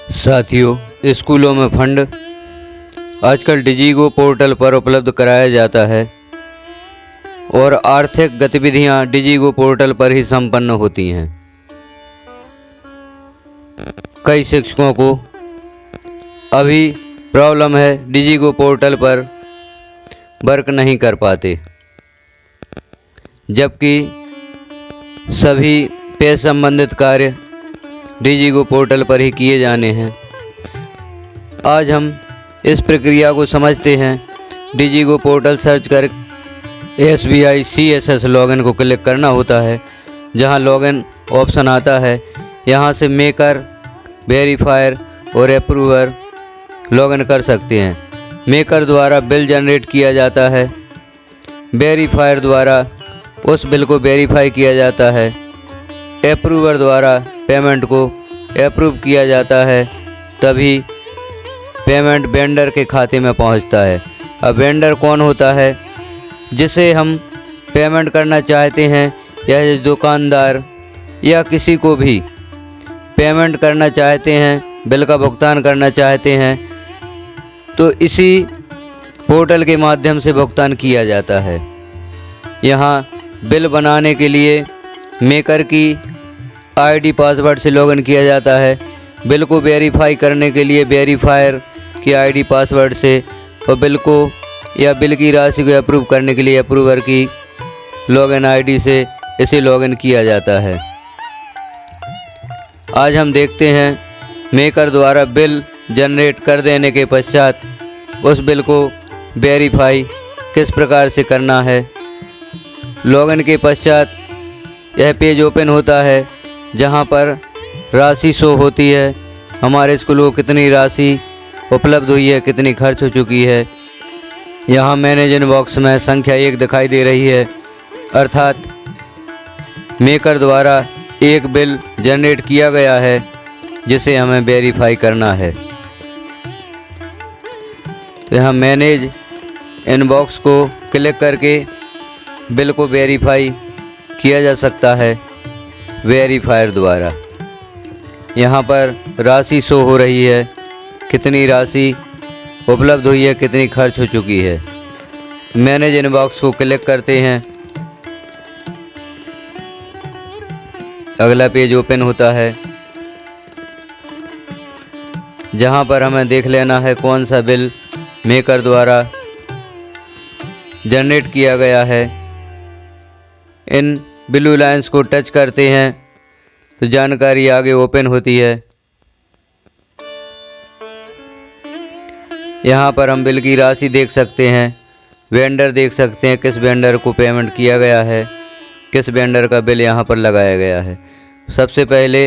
साथियों, स्कूलों में फंड आजकल डिजिगो पोर्टल पर उपलब्ध कराया जाता है और आर्थिक गतिविधियां डिजिगो पोर्टल पर ही संपन्न होती हैं। कई शिक्षकों को अभी प्रॉब्लम है, डिजिगो पोर्टल पर वर्क नहीं कर पाते, जबकि सभी पे संबंधित कार्य डिजिगो पोर्टल पर ही किए जाने हैं। आज हम इस प्रक्रिया को समझते हैं। डिजिगो पोर्टल सर्च कर SBI CSS लॉगिन को क्लिक करना होता है। जहां लॉगिन ऑप्शन आता है, यहां से मेकर, वेरीफायर और अप्रूवर लॉगिन कर सकते हैं। मेकर द्वारा बिल जनरेट किया जाता है, वेरीफायर द्वारा उस बिल को वेरीफाई किया जाता है, अप्रूवर द्वारा पेमेंट को अप्रूव किया जाता है, तभी पेमेंट वेंडर के खाते में पहुंचता है। अब वेंडर कौन होता है? जिसे हम पेमेंट करना चाहते हैं, या दुकानदार या किसी को भी पेमेंट करना चाहते हैं, बिल का भुगतान करना चाहते हैं, तो इसी पोर्टल के माध्यम से भुगतान किया जाता है। यहाँ बिल बनाने के लिए मेकर की ID पासवर्ड से लॉगिन किया जाता है, बिल को वेरीफाई करने के लिए वेरीफायर की ID पासवर्ड से, और बिल को या बिल की राशि को अप्रूव करने के लिए अप्रूवर की लॉगिन ID से इसे लॉगिन किया जाता है। आज हम देखते हैं मेकर द्वारा बिल जनरेट कर देने के पश्चात उस बिल को वेरीफाई किस प्रकार से करना है। लॉगिन के पश्चात यह पेज ओपन होता है, जहां पर राशि शो होती है, हमारे स्कूल को कितनी राशि उपलब्ध हुई है, कितनी खर्च हो चुकी है। यहाँ मैनेज इनबॉक्स में संख्या 1 दिखाई दे रही है, अर्थात मेकर द्वारा एक बिल जनरेट किया गया है जिसे हमें वेरीफाई करना है। तो यहाँ मैनेज इनबॉक्स को क्लिक करके बिल को वेरीफाई किया जा सकता है वेरीफायर द्वारा। यहाँ पर राशि शो हो रही है, कितनी राशि उपलब्ध हुई है, कितनी खर्च हो चुकी है। मैनेज इनबॉक्स को क्लिक करते हैं, अगला पेज ओपन होता है, जहाँ पर हमें देख लेना है कौन सा बिल मेकर द्वारा जनरेट किया गया है। इन ब्लू लाइंस को टच करते हैं तो जानकारी आगे ओपन होती है। यहाँ पर हम बिल की राशि देख सकते हैं, वेंडर देख सकते हैं, किस वेंडर को पेमेंट किया गया है, किस वेंडर का बिल यहाँ पर लगाया गया है। सबसे पहले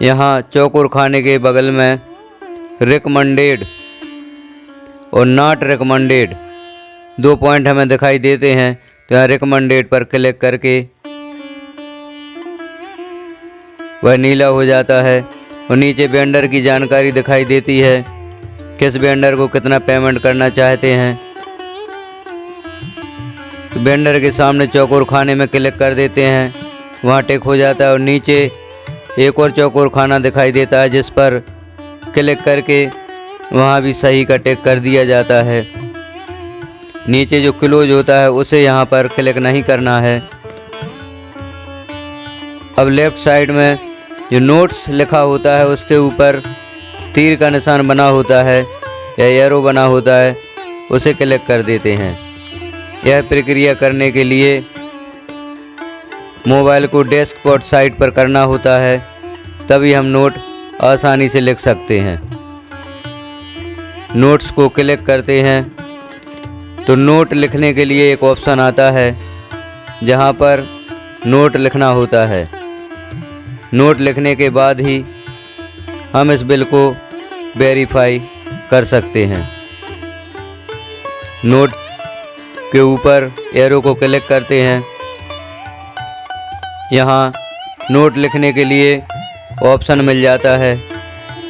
यहाँ चौकोर खाने के बगल में रिकमेंडेड और नॉट रिकमेंडेड 2 पॉइंट हमें दिखाई देते हैं। तो यहाँ रिकमेंडेड पर क्लिक करके वह नीला हो जाता है और नीचे वेंडर की जानकारी दिखाई देती है, किस वेंडर को कितना पेमेंट करना चाहते हैं। तो वेंडर के सामने चौकोर खाने में क्लिक कर देते हैं, वहाँ टिक हो जाता है और नीचे एक और चौकोर खाना दिखाई देता है, जिस पर क्लिक करके वहाँ भी सही का टिक कर दिया जाता है। नीचे जो क्लोज होता है उसे यहाँ पर क्लिक नहीं करना है। अब लेफ़्ट साइड में जो नोट्स लिखा होता है उसके ऊपर तीर का निशान बना होता है या एरो बना होता है, उसे क्लिक कर देते हैं। यह प्रक्रिया करने के लिए मोबाइल को डेस्कटॉप साइट पर करना होता है, तभी हम नोट आसानी से लिख सकते हैं। नोट्स को क्लिक करते हैं तो नोट लिखने के लिए एक ऑप्शन आता है, जहां पर नोट लिखना होता है। नोट लिखने के बाद ही हम इस बिल को वेरीफाई कर सकते हैं। नोट के ऊपर एरो को क्लिक करते हैं, यहाँ नोट लिखने के लिए ऑप्शन मिल जाता है,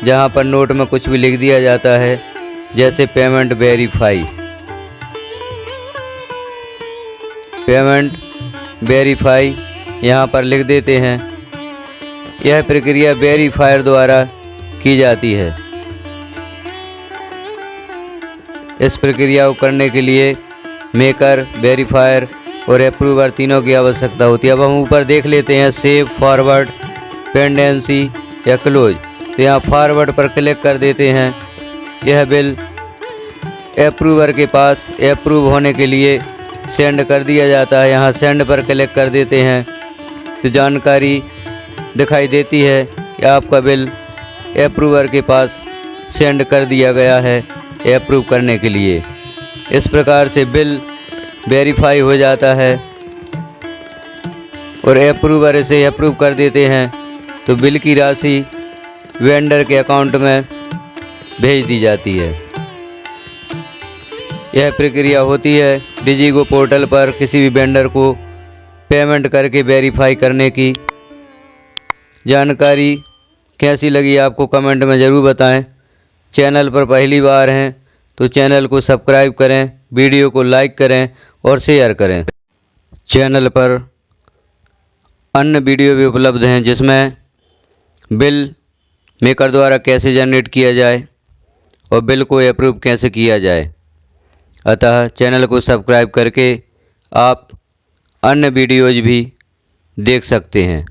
जहाँ पर नोट में कुछ भी लिख दिया जाता है, जैसे पेमेंट वेरीफाई। पेमेंट वेरीफाई यहाँ पर लिख देते हैं। यह प्रक्रिया वेरीफायर द्वारा की जाती है। इस प्रक्रिया को करने के लिए मेकर, वेरीफायर और अप्रूवर तीनों की आवश्यकता होती है। अब हम ऊपर देख लेते हैं सेव, फॉरवर्ड, पेंडेंसी या क्लोज। तो यहाँ फॉरवर्ड पर क्लिक कर देते हैं। यह बिल अप्रूवर के पास अप्रूव होने के लिए सेंड कर दिया जाता है। यहाँ सेंड पर क्लिक कर देते हैं तो जानकारी दिखाई देती है कि आपका बिल अप्रूवर के पास सेंड कर दिया गया है अप्रूव करने के लिए। इस प्रकार से बिल वेरीफाई हो जाता है और अप्रूवर इसे अप्रूव कर देते हैं तो बिल की राशि वेंडर के अकाउंट में भेज दी जाती है। यह प्रक्रिया होती है डिजिगो पोर्टल पर किसी भी वेंडर को पेमेंट करके वेरीफाई करने की। जानकारी कैसी लगी आपको कमेंट में ज़रूर बताएं। चैनल पर पहली बार हैं तो चैनल को सब्सक्राइब करें, वीडियो को लाइक करें और शेयर करें। चैनल पर अन्य वीडियो भी उपलब्ध हैं जिसमें बिल मेकर द्वारा कैसे जनरेट किया जाए और बिल को अप्रूव कैसे किया जाए। अतः चैनल को सब्सक्राइब करके आप अन्य वीडियोज़ भी देख सकते हैं।